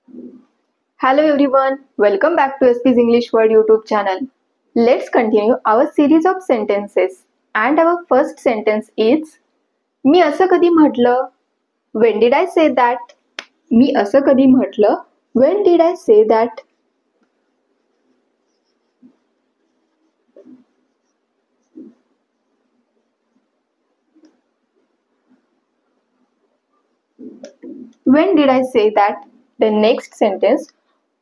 Hello everyone, welcome back to SP's English World YouTube channel. Let's continue our series of sentences and our first sentence is मी असं कधी म्हटलं? When did I say that? मी असं कधी म्हटलं? When did I say that? When did I say that? The next sentence,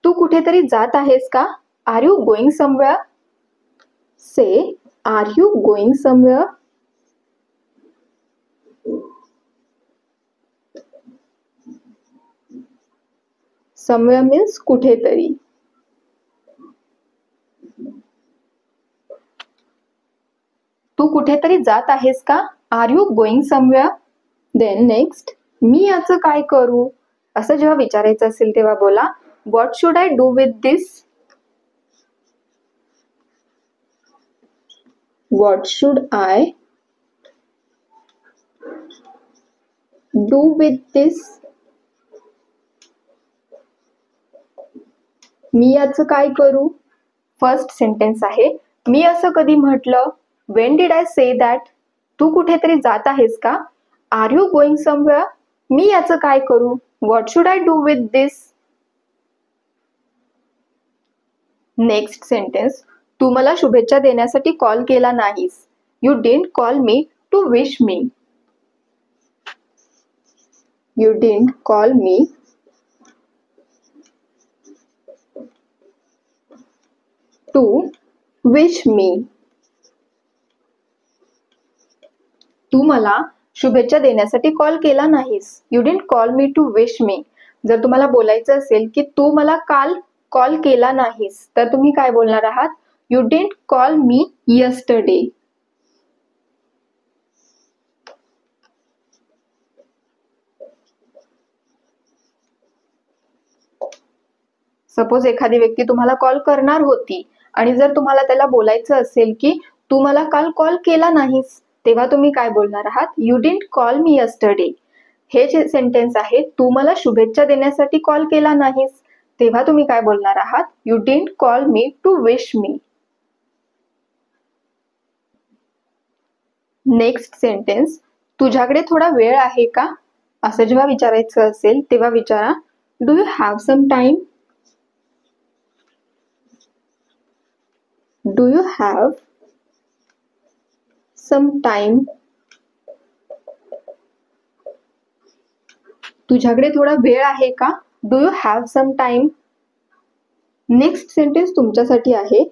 तू कुठेतरी जात आहेस का? Are you going somewhere? Say, are you going somewhere? Somewhere means कुठेतरी. तू कुठेतरी जात आहेस का? Are you going somewhere? Then next, मी याचं काय करू? असं जेव्हा विचारायचं असेल तेव्हा बोला What should I do with this? What should I do with this? मी याचं काय करू? फर्स्ट सेंटेन्स आहे मी असं कधी म्हटलं? When did I say that? तू कुठेतरी जात आहेस का? Are you going somewhere? मी याचं काय करू? What should I do with this? Next sentence, तू मला शुभेच्छा देण्यासाठी कॉल केला नाहीस. You didn't call me to wish me. You didn't call me to wish me. तू मला शुभेच्छा देण्यासाठी कॉल केला नाहीस. You didn't call me to wish me. जर तुम्हाला बोलायचं असेल की तू मला काल कॉल केला नाहीस तर तुम्ही काय बोलणार आहात? You didn't call me yesterday. Suppose एखादी व्यक्ती तुम्हाला कॉल करणार होती आणि जर तुम्हाला त्याला बोलायचं असेल की तू मला काल कॉल केला नाहीस तेव्हा तुम्ही काय बोलणार आहात? You didn't call me yesterday. हे जे सेंटेन्स आहे तू मला शुभेच्छा देण्यासाठी कॉल केला नाहीस तेव्हा तुम्ही काय बोलणार आहात? You didn't call me to wish me. Next sentence, तुझ्याकडे थोडा वेळ आहे का? असं जेव्हा विचारायचं असेल तेव्हा विचारा do you have some time? Do you have some time? तुझ्याकडे थोडा वेळ आहे का? Do you have some time? Next sentence तुमच्यासाठी आहे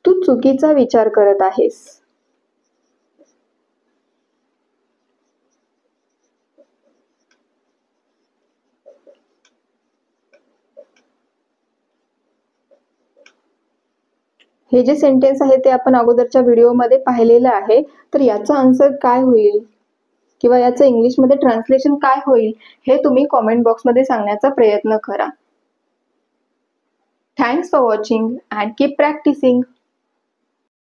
तू चुकीचा विचार करत आहेस. हे जे सेंटेन्स आहे ते आपण अगोदरच्या व्हिडिओमध्ये पाहिलेलं आहे तर याचा आन्सर काय होईल किंवा याचं इंग्लिशमध्ये ट्रान्सलेशन काय होईल हे तुम्ही कॉमेंट बॉक्समध्ये सांगण्याचा प्रयत्न करा. Thanks for watching and keep practising.